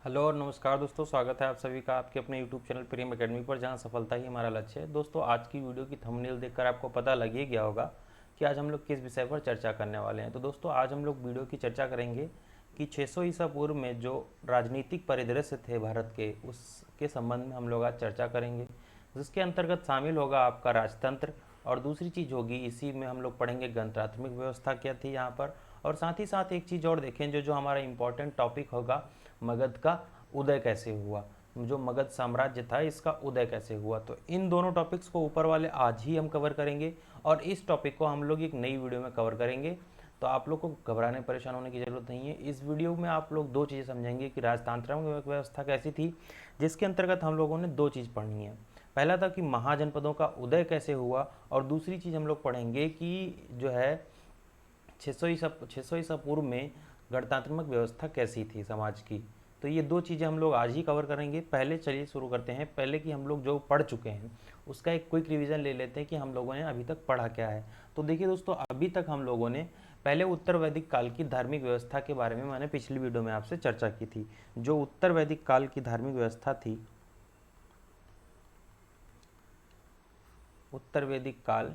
Hello और नमस्कार दोस्तों, स्वागत है आप सभी का आपके अपने यूट्यूब चैनल प्रेम एकेडमी पर, जहां सफलता ही हमारा लक्ष्य है। दोस्तों, आज की वीडियो की थंबनेल देखकर आपको पता लग ही गया होगा कि आज हम लोग किस विषय पर चर्चा करने वाले हैं। तो दोस्तों, आज हम लोग वीडियो की चर्चा करेंगे कि 600 ईसा पूर्व में जो राजनीतिक परिदृश्य थे भारत के, उसके संबंध में हम लोग आज चर्चा करेंगे, जिसके अंतर्गत शामिल होगा आपका राजतंत्र। और दूसरी चीज़ होगी, इसी में हम लोग पढ़ेंगे गणतांत्रिक व्यवस्था क्या थी यहाँ पर। और साथ ही साथ एक चीज़ और देखें, जो जो हमारा इम्पोर्टेंट टॉपिक होगा, मगध का उदय कैसे हुआ, जो मगध साम्राज्य था इसका उदय कैसे हुआ। तो इन दोनों टॉपिक्स को ऊपर वाले आज ही हम कवर करेंगे, और इस टॉपिक को हम लोग एक नई वीडियो में कवर करेंगे। तो आप लोग को घबराने परेशान होने की ज़रूरत नहीं है। इस वीडियो में आप लोग दो चीज़ें समझेंगे कि राजतांत्रिक व्यवस्था कैसी थी, जिसके अंतर्गत हम लोगों ने दो चीज़ पढ़नी है। पहला था कि महाजनपदों का उदय कैसे हुआ, और दूसरी चीज़ हम लोग पढ़ेंगे कि जो है 600 ईसा पूर्व में गणतांत्रिक व्यवस्था कैसी थी समाज की। तो ये दो चीज़ें हम लोग आज ही कवर करेंगे। पहले चलिए शुरू करते हैं। पहले कि हम लोग जो पढ़ चुके हैं उसका एक क्विक रिवीजन ले लेते हैं कि हम लोगों ने अभी तक पढ़ा क्या है। तो देखिए दोस्तों, अभी तक हम लोगों ने पहले उत्तर वैदिक काल की धार्मिक व्यवस्था के बारे में मैंने पिछली वीडियो में आपसे चर्चा की थी। जो उत्तर वैदिक काल की धार्मिक व्यवस्था थी, उत्तर वैदिक काल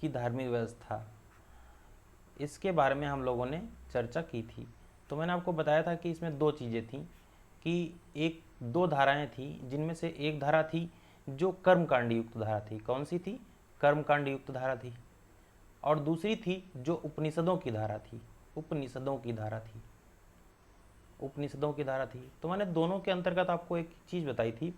की धार्मिक व्यवस्था, इसके बारे में हम लोगों ने चर्चा की थी। तो मैंने आपको बताया था कि इसमें दो चीज़ें थी, कि एक दो धाराएं थी, जिनमें से एक धारा थी जो कर्मकांड युक्त धारा थी। कौन सी थी? कर्मकांड युक्त धारा थी। और दूसरी थी जो उपनिषदों की धारा थी। उपनिषदों की धारा थी। उपनिषदों की धारा थी। तो मैंने दोनों के अंतर्गत आपको एक चीज़ बताई थी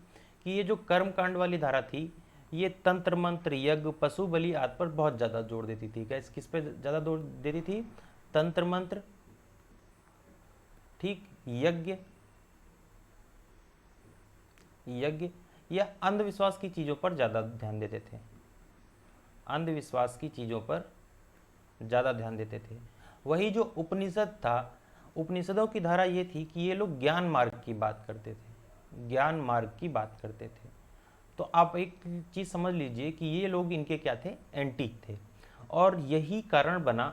कि ये जो कर्मकांड वाली धारा थी, ये तंत्र मंत्र यज्ञ पशु बलि आदि पर बहुत ज़्यादा जोर देती थी। क्या किस पे ज़्यादा जोर देती थी? तंत्र मंत्र, ठीक, यज्ञ यज्ञ या अंधविश्वास की चीज़ों पर ज़्यादा ध्यान देते थे। अंधविश्वास की चीज़ों पर ज़्यादा ध्यान देते थे। वही जो उपनिषद था, उपनिषदों की धारा ये थी कि ये लोग ज्ञान मार्ग की बात करते थे। ज्ञान मार्ग की बात करते थे। तो आप एक चीज़ समझ लीजिए कि ये लोग इनके क्या थे? एंटी थे। और यही कारण बना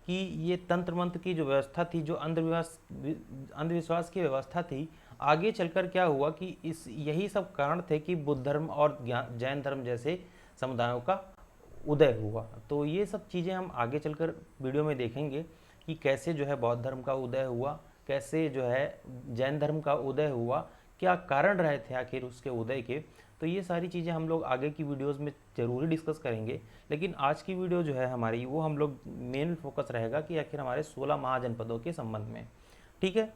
कि ये तंत्र मंत्र की जो व्यवस्था थी, जो अंधविश्वास की व्यवस्था थी, आगे चलकर क्या हुआ कि इस यही सब कारण थे कि बुद्ध धर्म और जैन धर्म जैसे समुदायों का उदय हुआ। तो ये सब चीज़ें हम आगे चलकर वीडियो में देखेंगे कि कैसे जो है बौद्ध धर्म का उदय हुआ, कैसे जो है जैन धर्म का उदय हुआ, क्या कारण रहे थे आखिर उसके उदय के। तो ये सारी चीज़ें हम लोग आगे की वीडियोस में ज़रूर डिस्कस करेंगे। लेकिन आज की वीडियो जो है हमारी, वो हम लोग मेन फोकस रहेगा कि आखिर हमारे 16 महाजनपदों के संबंध में। ठीक है,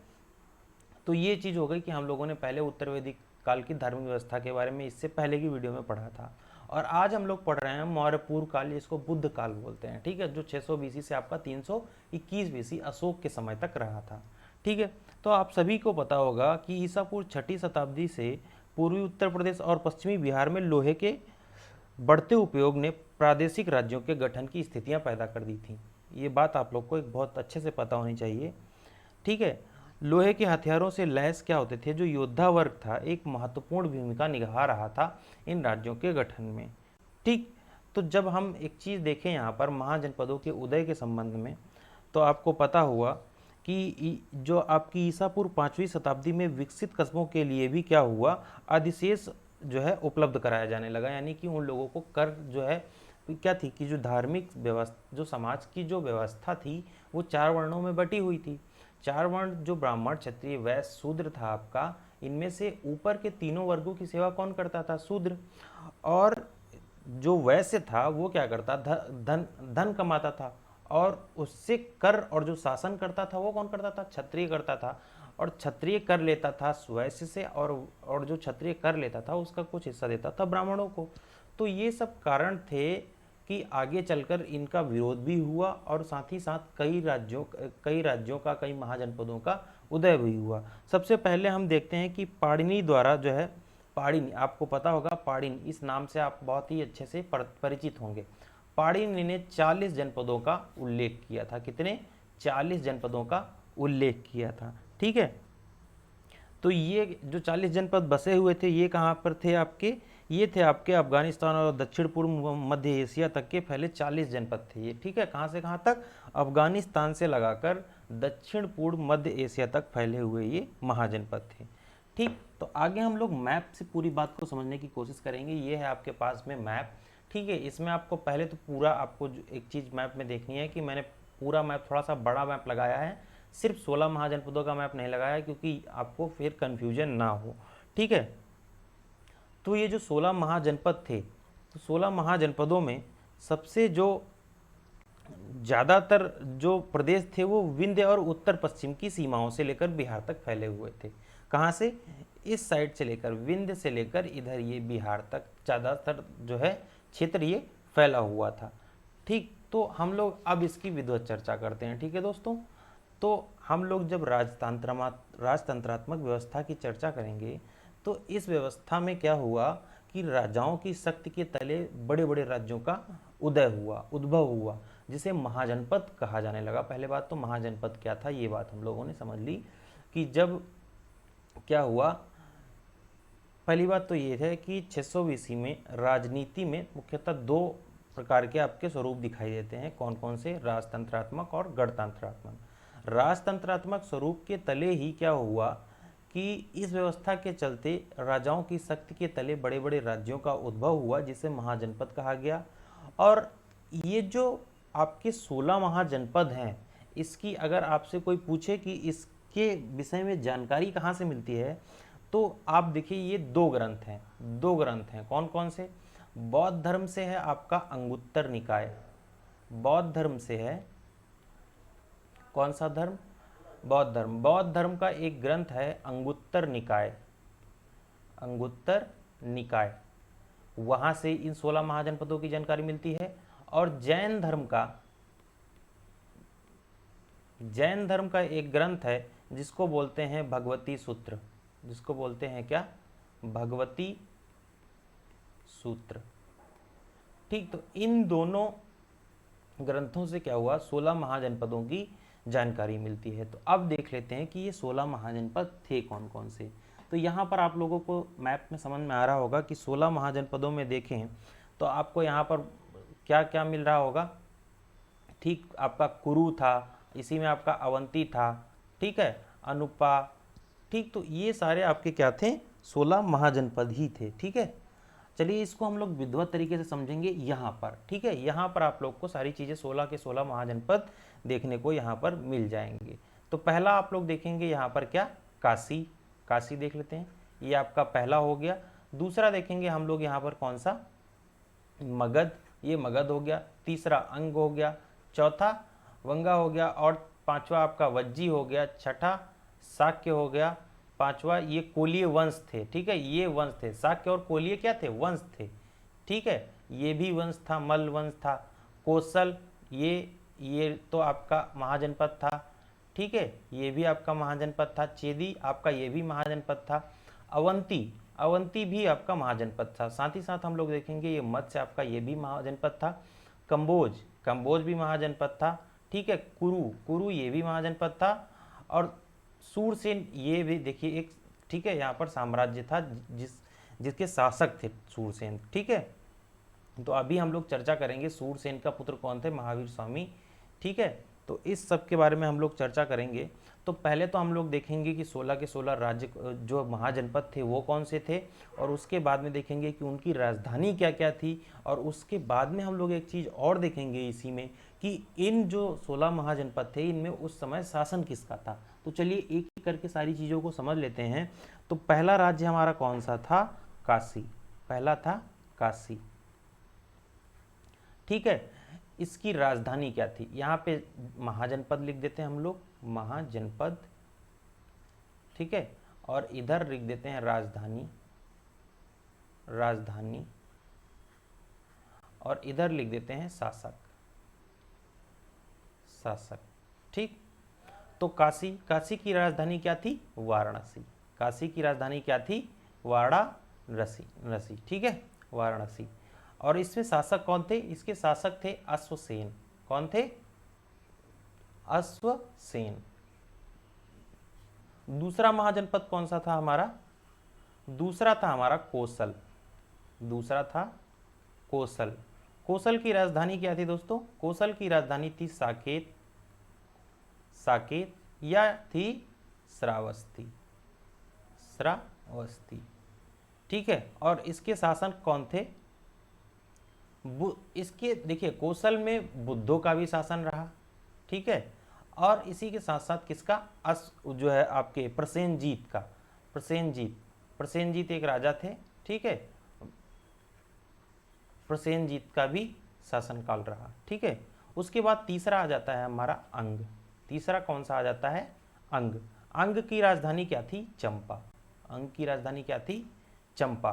तो ये चीज़ हो गई कि हम लोगों ने पहले उत्तर वैदिक काल की धार्मिक व्यवस्था के बारे में इससे पहले की वीडियो में पढ़ा था। और आज हम लोग पढ़ रहे हैं मौर्य पूर्व काल, जिसको बुद्ध काल बोलते हैं। ठीक है, जो 600 बीसी से आपका 321 बीसी अशोक के समय तक रहा था। ठीक है, तो आप सभी को पता होगा कि ईसा पूर्व 6ठी शताब्दी से पूर्वी उत्तर प्रदेश और पश्चिमी बिहार में लोहे के बढ़ते उपयोग ने प्रादेशिक राज्यों के गठन की स्थितियां पैदा कर दी थी। ये बात आप लोग को एक बहुत अच्छे से पता होनी चाहिए। ठीक है, लोहे के हथियारों से लैस क्या होते थे, जो योद्धा वर्ग था, एक महत्वपूर्ण भूमिका निभा रहा था इन राज्यों के गठन में। ठीक, तो जब हम एक चीज़ देखें यहाँ पर महाजनपदों के उदय के संबंध में, तो आपको पता हुआ कि जो आपकी ईसा पूर्व 5वीं शताब्दी में विकसित कस्बों के लिए भी क्या हुआ, अधिशेष जो है उपलब्ध कराया जाने लगा। यानी कि उन लोगों को कर जो है क्या थी कि जो धार्मिक व्यवस्था, जो समाज की जो व्यवस्था थी, वो 4 वर्णों में बटी हुई थी। 4 वर्ण, जो ब्राह्मण क्षत्रिय वैश्य शूद्र था आपका, इनमें से ऊपर के तीनों वर्गों की सेवा कौन करता था? शूद्र। और जो वैश्य था वो क्या करता? धन धन कमाता था। और उससे कर और जो शासन करता था वो कौन करता था? क्षत्रिय करता था। और क्षत्रिय कर लेता था वैश्य से, और जो क्षत्रिय कर लेता था उसका कुछ हिस्सा देता था ब्राह्मणों को। तो ये सब कारण थे कि आगे चलकर इनका विरोध भी हुआ, और साथ ही साथ कई राज्यों का, कई महाजनपदों का उदय भी हुआ। सबसे पहले हम देखते हैं कि पाणिनि द्वारा जो है, पाणिनि आपको पता होगा, पाणिनि इस नाम से आप बहुत ही अच्छे से परिचित होंगे। पाणिनि ने 40 जनपदों का उल्लेख किया था। कितने? 40 जनपदों का उल्लेख किया था। ठीक है, तो ये जो 40 जनपद बसे हुए थे, ये कहाँ पर थे आपके? ये थे आपके अफगानिस्तान और दक्षिण पूर्व मध्य एशिया तक के फैले 40 जनपद थे ये। ठीक है, कहाँ से कहाँ तक? अफगानिस्तान से लगाकर दक्षिण पूर्व मध्य एशिया तक फैले हुए ये महाजनपद थे। ठीक, तो आगे हम लोग मैप से पूरी बात को समझने की कोशिश करेंगे। ये है आपके पास में मैप। ठीक है, इसमें आपको पहले तो पूरा आपको जो एक चीज़ मैप में देखनी है कि मैंने पूरा मैप, थोड़ा सा बड़ा मैप लगाया है, सिर्फ 16 महाजनपदों का मैप नहीं लगाया है क्योंकि आपको फिर कन्फ्यूजन ना हो। ठीक है, तो ये जो 16 महाजनपद थे, तो 16 महाजनपदों में सबसे जो ज़्यादातर जो प्रदेश थे वो विंध्य और उत्तर पश्चिम की सीमाओं से लेकर बिहार तक फैले हुए थे। कहाँ से? इस साइड से लेकर, विंध्य से लेकर इधर ये बिहार तक ज़्यादातर जो है क्षेत्र ये फैला हुआ था। ठीक, तो हम लोग अब इसकी विधिवत चर्चा करते हैं। ठीक है दोस्तों, तो हम लोग जब राजतंत्रात्मक व्यवस्था की चर्चा करेंगे तो इस व्यवस्था में क्या हुआ कि राजाओं की शक्ति के तले बड़े बड़े राज्यों का उद्भव हुआ, जिसे महाजनपद कहा जाने लगा। पहले बात तो महाजनपद क्या था ये बात हम लोगों ने समझ ली कि जब क्या हुआ, पहली बात तो ये है कि 600 ईस्वी में राजनीति में मुख्यतः दो प्रकार के आपके स्वरूप दिखाई देते हैं। कौन कौन से? राजतंत्रात्मक और गणतंत्रात्मक। राजतंत्रात्मक स्वरूप के तले ही क्या हुआ कि इस व्यवस्था के चलते राजाओं की शक्ति के तले बड़े बड़े राज्यों का उद्भव हुआ, जिसे महाजनपद कहा गया। और ये जो आपके 16 महाजनपद हैं, इसकी अगर आपसे कोई पूछे कि इसके विषय में जानकारी कहाँ से मिलती है, तो आप देखिए ये दो ग्रंथ हैं। कौन कौन से? बौद्ध धर्म से है आपका अंगुत्तर निकाय। बौद्ध धर्म से है कौन सा धर्म? बौद्ध धर्म। बौद्ध धर्म का एक ग्रंथ है अंगुत्तर निकाय। अंगुत्तर निकाय, वहां से इन 16 महाजनपदों की जानकारी मिलती है। और जैन धर्म का एक ग्रंथ है जिसको बोलते हैं भगवती सूत्र। जिसको बोलते हैं क्या? भगवती सूत्र। ठीक, तो इन दोनों ग्रंथों से क्या हुआ, 16 महाजनपदों की जानकारी मिलती है। तो अब देख लेते हैं कि ये 16 महाजनपद थे कौन कौन से। तो यहाँ पर आप लोगों को मैप में समझ में आ रहा होगा कि 16 महाजनपदों में देखें तो आपको यहाँ पर क्या क्या मिल रहा होगा। ठीक, आपका कुरु था, इसी में आपका अवंती था, ठीक है, अनुपा। ठीक, तो ये सारे आपके क्या थे? 16 महाजनपद ही थे। ठीक है, चलिए इसको हम लोग विधिवत तरीके से समझेंगे यहाँ पर। ठीक है, यहाँ पर आप लोग को सारी चीज़ें 16 के 16 महाजनपद देखने को यहाँ पर मिल जाएंगे। तो पहला आप लोग देखेंगे यहाँ पर क्या? काशी। काशी देख लेते हैं, ये आपका पहला हो गया। दूसरा देखेंगे हम लोग यहाँ पर कौन सा? मगध। ये मगध हो गया। तीसरा अंग हो गया। चौथा वंगा हो गया। और पांचवा आपका वज्जी हो गया। छठा शाक्य हो गया। पांचवा ये कोलीय वंश थे। ठीक है, ये वंश थे, शाक्य और कोलीय क्या थे? वंश थे। ठीक है, ये भी वंश था, मल्ल वंश था। कोसल, ये तो आपका महाजनपद था। ठीक है, ये भी आपका महाजनपद था। चेदी आपका ये भी महाजनपद था। अवंती भी आपका महाजनपद था। साथ ही साथ हम लोग देखेंगे ये मत्स्य आपका ये भी महाजनपद था। कंबोज भी महाजनपद था। ठीक है, कुरु ये भी महाजनपद था। और सूरसेन ये भी देखिए एक, ठीक है, यहाँ पर साम्राज्य था जिसके शासक थे सूरसेन। ठीक है, तो अभी हम लोग चर्चा करेंगे सूरसेन का पुत्र कौन थे? महावीर स्वामी। ठीक है, तो इस सब के बारे में हम लोग चर्चा करेंगे। तो पहले तो हम लोग देखेंगे कि 16 के 16 राज्य जो महाजनपद थे वो कौन से थे, और उसके बाद में देखेंगे कि उनकी राजधानी क्या क्या थी। और उसके बाद में हम लोग एक चीज़ और देखेंगे इसी में कि इन जो 16 महाजनपद थे इनमें उस समय शासन किसका था। तो चलिए एक एक करके सारी चीज़ों को समझ लेते हैं। तो पहला राज्य हमारा कौन सा था? काशी। पहला था काशी। ठीक है, इसकी राजधानी क्या थी? यहाँ पे महाजनपद लिख देते हैं हम लोग, महाजनपद। ठीक है, और इधर लिख देते हैं राजधानी। और इधर लिख देते हैं शासक। ठीक, तो काशी की राजधानी क्या थी? वाराणसी। काशी की राजधानी क्या थी? वाराणसी। ठीक है, वाराणसी। और इसमें शासक कौन थे? इसके शासक थे अश्वसेन। कौन थे? अश्वसेन। दूसरा महाजनपद कौन सा था हमारा? दूसरा था हमारा कोसल। कोसल की राजधानी क्या थी दोस्तों? कोसल की राजधानी थी साकेत। साकेत या थी श्रावस्ती, श्रावस्ती। ठीक है, और इसके शासक कौन थे? इसके देखिए कौशल में बुद्धों का भी शासन रहा, ठीक है, और इसी के साथ साथ किसका जो है आपके प्रसेनजीत का, प्रसेनजीत एक राजा थे, ठीक है, प्रसेनजीत का भी शासनकाल रहा, ठीक है। उसके बाद तीसरा आ जाता है हमारा अंग। तीसरा कौन सा आ जाता है? अंग। अंग की राजधानी क्या थी? चंपा। अंग की राजधानी क्या थी? चंपा।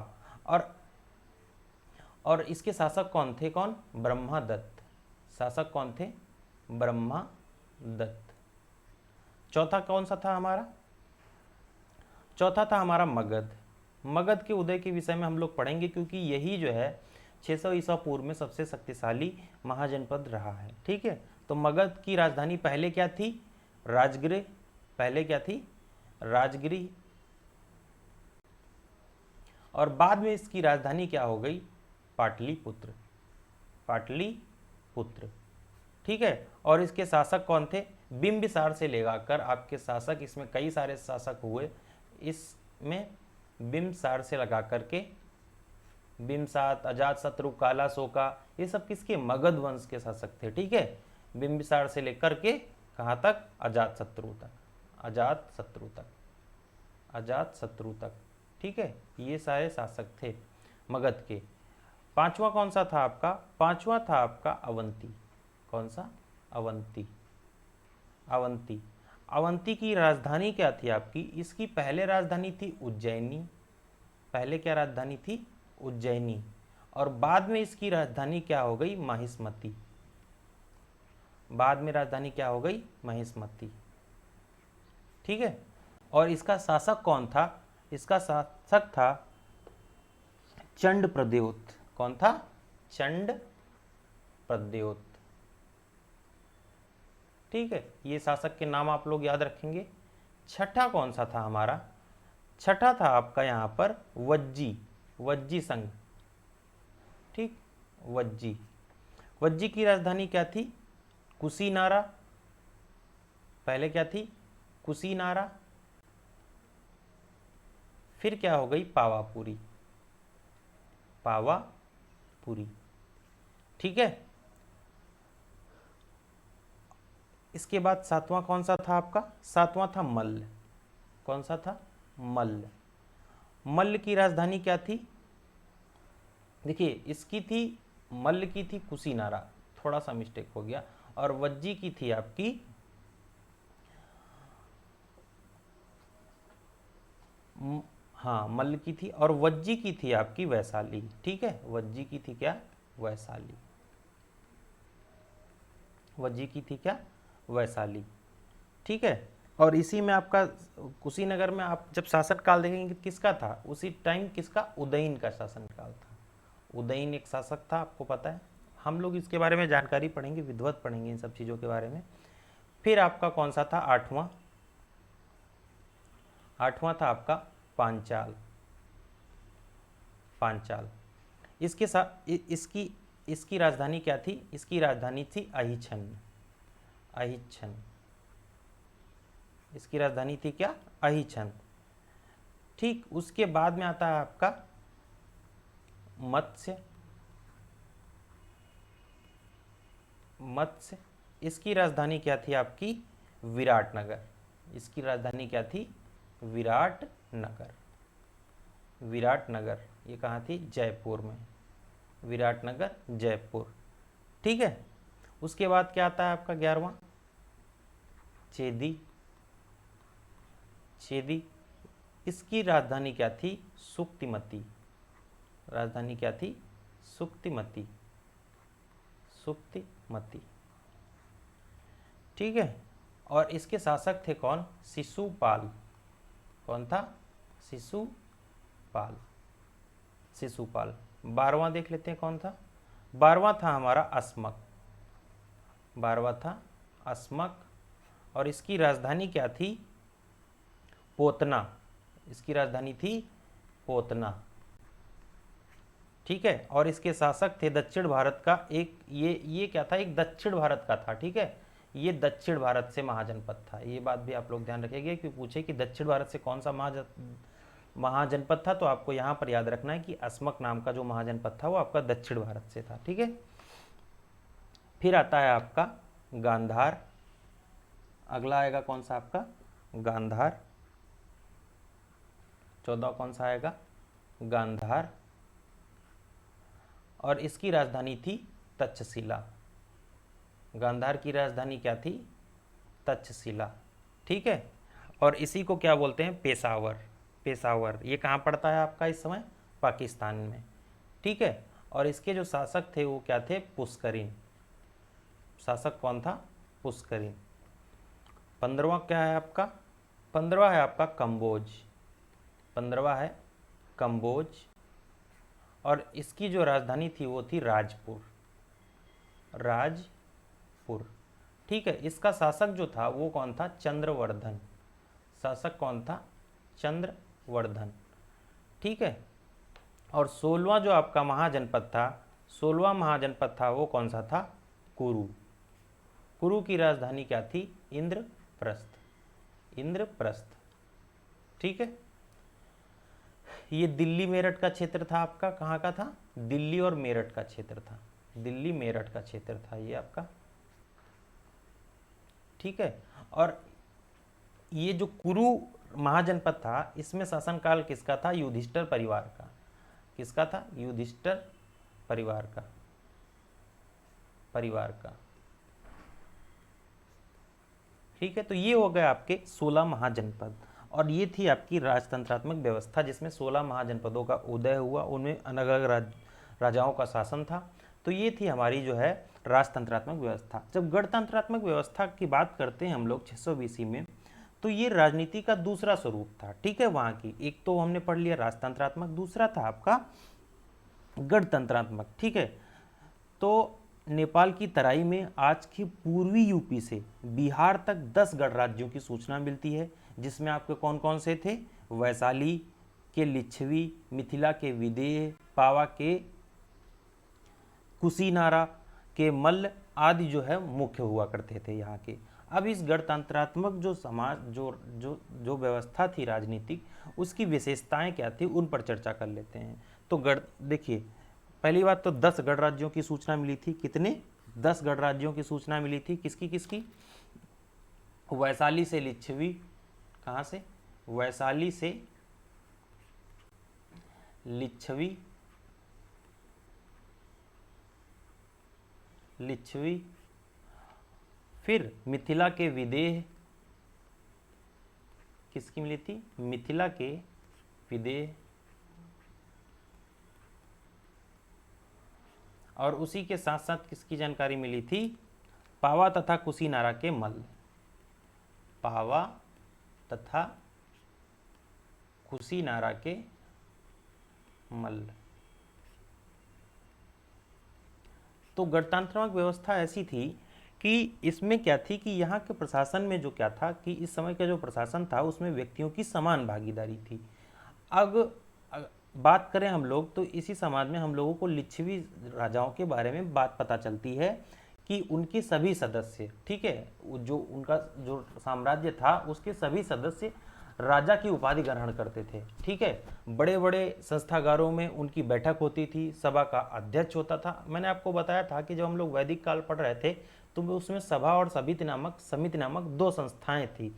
और इसके शासक कौन थे? कौन? ब्रह्मदत्त। शासक कौन थे? ब्रह्मदत्त। चौथा कौन सा था हमारा? चौथा था हमारा मगध। मगध के उदय के विषय में हम लोग पढ़ेंगे, क्योंकि यही जो है 600 ईसा पूर्व में सबसे शक्तिशाली महाजनपद रहा है, ठीक है। तो मगध की राजधानी पहले क्या थी? राजगृह। पहले क्या थी? राजगृह। और बाद में इसकी राजधानी क्या हो गई? पाटलिपुत्र। पाटलिपुत्र, ठीक है। और इसके शासक कौन थे? बिंबिसार से लेकर आपके शासक, इसमें कई सारे शासक हुए, इसमें बिंबिसार से लगा करके बिंबिसार, अजातशत्रु, कालाशोका, ये सब किसके? मगध वंश के शासक थे, ठीक है। बिंबिसार से लेकर के कहाँ तक? अजातशत्रु तक, अजातशत्रु तक, अजातशत्रु तक, ठीक है। ये सारे शासक थे मगध के। पांचवा कौन सा था आपका? पांचवा था आपका अवंती। कौन सा? अवंती। अवंती। अवंती की राजधानी क्या थी आपकी? इसकी पहले राजधानी थी उज्जैनी। पहले क्या राजधानी थी? उज्जैनी। और बाद में इसकी राजधानी क्या हो गई? महिष्मती। बाद में राजधानी क्या हो गई? महिष्मती, ठीक है। और इसका शासक कौन था? इसका शासक था चंड प्रद्योत। कौन था? चंड प्रद्योत, ठीक है। ये शासक के नाम आप लोग याद रखेंगे। छठा कौन सा था हमारा? छठा था आपका यहाँ पर वज्जी। वज्जी संघ, ठीक, वज्जी। वज्जी की राजधानी क्या थी? कुशीनारा। पहले क्या थी? कुशीनारा। फिर क्या हो गई? पावापुरी। पावापुरी, ठीक है। इसके बाद सातवां कौन सा था आपका? सातवां था मल्ल। कौन सा था? मल्ल। मल्ल की राजधानी क्या थी? देखिए इसकी थी, मल्ल की थी कुशीनारा, थोड़ा सा मिस्टेक हो गया। और वज्जी की थी आपकी हाँ, मल्ल की थी। और वज्जी की थी आपकी वैशाली, ठीक है। वज्जी की थी क्या? वैशाली। वज्जी की थी क्या? वैशाली, ठीक है। और इसी में आपका कुशीनगर में आप जब शासन काल देखेंगे किसका था उसी टाइम? किसका? उदयन का शासन काल था। उदयन एक शासक था, आपको पता है। हम लोग इसके बारे में जानकारी पढ़ेंगे, विधिवत पढ़ेंगे इन सब चीज़ों के बारे में। फिर आपका कौन सा था? आठवां। आठवां था आपका पांचाल। पांचाल। इसके साथ इसकी राजधानी क्या थी? इसकी राजधानी थी अहिच्छन्न। अहिच्छन्न। इसकी राजधानी थी क्या? अहिच्छन्न, ठीक। उसके बाद में आता है आपका मत्स्य। मत्स्य। इसकी राजधानी क्या थी आपकी? विराटनगर। इसकी राजधानी क्या थी? विराटनगर। विराटनगर ये कहाँ थी? जयपुर में। विराटनगर, जयपुर, ठीक है। उसके बाद क्या आता है आपका 11वां? चेदी। चेदी। इसकी राजधानी क्या थी? सुक्तिमती। राजधानी क्या थी? सुक्तिमती। सुक्तिमती, ठीक है। और इसके शासक थे कौन? शिशुपाल। कौन था? शिशुपाल। शिशुपाल। 12वां देख लेते हैं कौन था? 12वां था हमारा अस्मक। 12वां था अस्मक। और इसकी राजधानी क्या थी? पोतना। इसकी राजधानी थी पोतना, ठीक है। और इसके शासक थे दक्षिण भारत का एक, ये क्या था? एक दक्षिण भारत का था, ठीक है। ये दक्षिण भारत से महाजनपद था। ये बात भी आप लोग ध्यान रखेंगे कि पूछे कि दक्षिण भारत से कौन सा महाजनपद था, तो आपको यहाँ पर याद रखना है कि अस्मक नाम का जो महाजनपद था वो आपका दक्षिण भारत से था। ठीक है, फिर आता है आपका गांधार। अगला आएगा कौन सा आपका गांधार। 14 कौन सा आएगा गांधार, और इसकी राजधानी थी तक्षशिला। गांधार की राजधानी क्या थी? तक्षशिला। ठीक है, और इसी को क्या बोलते हैं? पेशावर। पेशावर ये कहाँ पड़ता है आपका इस समय? पाकिस्तान में। ठीक है, और इसके जो शासक थे वो क्या थे? पुष्करिन। शासक कौन था? पुष्करिन। 15वां क्या है आपका? 15वां है आपका कंबोज। 15वां है कंबोज, और इसकी जो राजधानी थी वो थी राजपुर। राजपुर। ठीक है, इसका शासक जो था वो कौन था? चंद्रवर्धन। शासक कौन था? चंद्रवर्धन। ठीक है, और 16वां जो आपका महाजनपद था, 16वां महाजनपद था वो कौन सा था? कुरु। कुरु की राजधानी क्या थी? इंद्रप्रस्थ। इंद्रप्रस्थ। ठीक है, ये दिल्ली मेरठ का क्षेत्र था आपका। कहाँ का था? दिल्ली और मेरठ का क्षेत्र था। दिल्ली मेरठ का क्षेत्र था ये आपका। ठीक है, और ये जो कुरु महाजनपद था इसमें शासनकाल किसका था? युधिष्ठिर परिवार का। किसका था? युधिष्ठिर परिवार का। ठीक है, तो ये हो गए आपके 16 महाजनपद, और ये थी आपकी राजतंत्रात्मक व्यवस्था जिसमें 16 महाजनपदों का उदय हुआ, उनमें अलग अलग राजाओं का शासन था। तो ये थी हमारी जो है राजतंत्रात्मक व्यवस्था। जब गणतंत्रात्मक व्यवस्था की बात करते हैं हम लोग 600 BC में, तो ये राजनीति का दूसरा स्वरूप था। ठीक है, वहाँ की एक तो हमने पढ़ लिया राजतंत्रात्मक, दूसरा था आपका गणतंत्रात्मक। ठीक है, तो नेपाल की तराई में आज की पूर्वी यूपी से बिहार तक 10 गणराज्यों की सूचना मिलती है, जिसमें आपके कौन कौन से थे? वैशाली के लिच्छवी, मिथिला के विदेह, पावा के कुशीनारा के मल्ल आदि जो है मुख्य हुआ करते थे यहाँ के। अब इस गणतंत्रात्मक जो समाज जो जो जो व्यवस्था थी राजनीतिक, उसकी विशेषताएं क्या थी उन पर चर्चा कर लेते हैं। तो गण देखिए, पहली बात तो 10 गणराज्यों की सूचना मिली थी। कितने? 10 गणराज्यों की सूचना मिली थी। किसकी किसकी? वैशाली से लिच्छवी। कहाँ से? वैशाली से लिच्छवी, फिर मिथिला के विदेह। किसकी मिली थी? मिथिला के विदेह, और उसी के साथ साथ किसकी जानकारी मिली थी? पावा तथा कुशीनारा के मल्ल। पावा तथा कुशीनारा के मल्ल। तो गणतंत्रात्मक व्यवस्था ऐसी थी कि इसमें क्या थी कि यहाँ के प्रशासन में जो क्या था कि इस समय का जो प्रशासन था उसमें व्यक्तियों की समान भागीदारी थी। अब बात करें हम लोग तो इसी समाज में हम लोगों को लिच्छवी राजाओं के बारे में बात पता चलती है कि उनके सभी सदस्य, ठीक है, जो उनका जो साम्राज्य था उसके सभी सदस्य राजा की उपाधि ग्रहण करते थे। ठीक है, बड़े बड़े संस्थागारों में उनकी बैठक होती थी, सभा का अध्यक्ष होता था। मैंने आपको बताया था कि जब हम लोग वैदिक काल पढ़ रहे थे तो उसमें सभा और समिति नामक 2 संस्थाएं थी।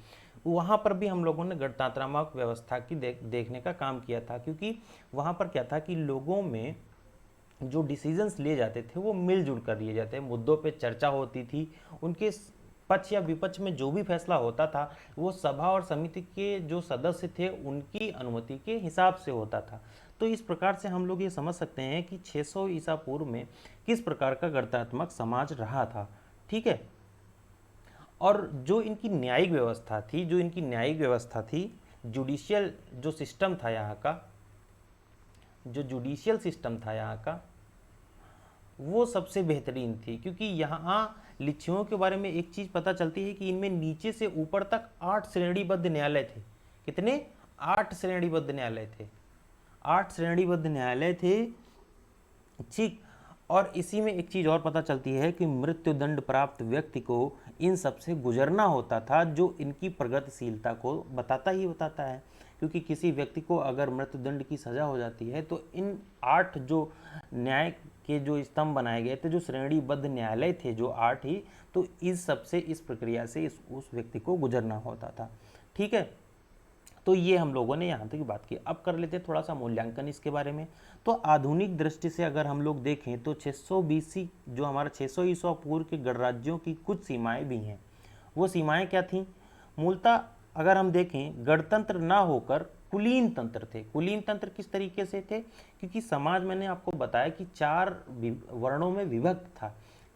वहाँ पर भी हम लोगों ने गणतंत्रात्मक व्यवस्था की देखने का काम किया था, क्योंकि वहाँ पर क्या था कि लोगों में जो डिसीजंस लिए जाते थे वो मिलजुल कर लिए जाते, मुद्दों पे चर्चा होती थी, उनके पक्ष या विपक्ष में जो भी फैसला होता था वो सभा और समिति के जो सदस्य थे उनकी अनुमति के हिसाब से होता था। तो इस प्रकार से हम लोग ये समझ सकते हैं कि 600 ईसा पूर्व में किस प्रकार का गणतंत्रात्मक समाज रहा था। ठीक है, और जो इनकी न्यायिक व्यवस्था थी, जुडिशियल जो सिस्टम था यहाँ का, वो सबसे बेहतरीन थी, क्योंकि यहाँ लिच्छियों के बारे में एक चीज़ पता चलती है कि इनमें नीचे से ऊपर तक 8 श्रेणीबद्ध न्यायालय थे। कितने? 8 श्रेणीबद्ध न्यायालय थे। 8 श्रेणीबद्ध न्यायालय थे। ठीक, और इसी में एक चीज़ और पता चलती है कि मृत्युदंड प्राप्त व्यक्ति को इन सब से गुजरना होता था, जो इनकी प्रगतिशीलता को बताता ही बताता है। क्योंकि किसी व्यक्ति को अगर मृत्युदंड की सज़ा हो जाती है तो इन 8 जो न्याय के जो स्तंभ बनाए गए थे, जो श्रेणीबद्ध न्यायालय थे, जो 8 ही, तो इस सब से, इस प्रक्रिया से उस व्यक्ति को गुजरना होता था। ठीक है, तो ये हम लोगों ने यहाँ तक बात की। अब कर लेते थोड़ा सा मूल्यांकन इसके बारे में। तो आधुनिक दृष्टि से अगर हम लोग देखें तो 600 BC जो हमारा 600 ईसा पूर्व के गणराज्यों की कुछ सीमाएं भी हैं। वो सीमाएं क्या थीं? मूलतः अगर हम देखें, गणतंत्र ना होकर कुलीन तंत्र थे। कुलीन तंत्र किस तरीके से थे? क्योंकि समाज, मैंने आपको बताया कि 4 वर्णों में विभक्त था।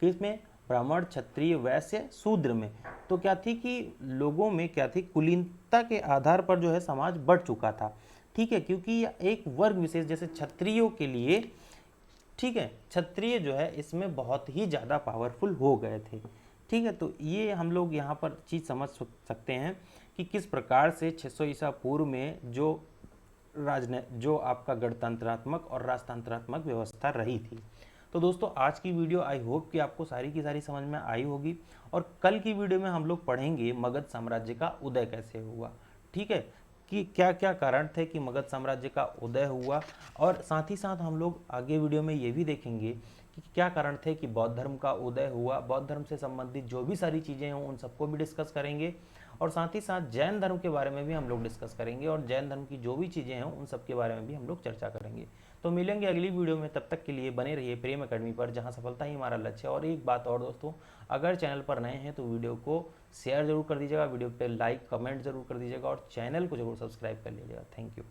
किसमें? ब्राह्मण, क्षत्रिय, वैश्य, शूद्र में। तो क्या थी कि लोगों में क्या थी, कुलीनता के आधार पर जो है समाज बढ़ चुका था। ठीक है, क्योंकि एक वर्ग विशेष जैसे क्षत्रियों के लिए, ठीक है, क्षत्रिय जो है इसमें बहुत ही ज़्यादा पावरफुल हो गए थे। ठीक है, तो ये हम लोग यहाँ पर चीज़ समझ सकते हैं कि किस प्रकार से 600 ईसा पूर्व में जो आपका गणतंत्रात्मक और राजतंत्रात्मक व्यवस्था रही थी। तो दोस्तों, आज की वीडियो आई होप कि आपको सारी की सारी समझ में आई होगी, और कल की वीडियो में हम लोग पढ़ेंगे मगध साम्राज्य का उदय कैसे हुआ। ठीक है, कि क्या क्या कारण थे कि मगध साम्राज्य का उदय हुआ, और साथ ही साथ हम लोग आगे वीडियो में ये भी देखेंगे कि क्या कारण थे कि बौद्ध धर्म का उदय हुआ। बौद्ध धर्म से संबंधित जो भी सारी चीज़ें हों उन सबको भी डिस्कस करेंगे, और साथ ही साथ जैन धर्म के बारे में भी हम लोग डिस्कस करेंगे, और जैन धर्म की जो भी चीज़ें हैं उन सब के बारे में भी हम लोग चर्चा करेंगे। तो मिलेंगे अगली वीडियो में, तब तक के लिए बने रहिए प्रेम अकेडमी पर, जहां सफलता ही हमारा लक्ष्य है। और एक बात और दोस्तों, अगर चैनल पर नए हैं तो वीडियो को शेयर जरूर कर दीजिएगा, वीडियो पे लाइक कमेंट जरूर कर दीजिएगा, और चैनल को जरूर सब्सक्राइब कर लीजिएगा। Thank you.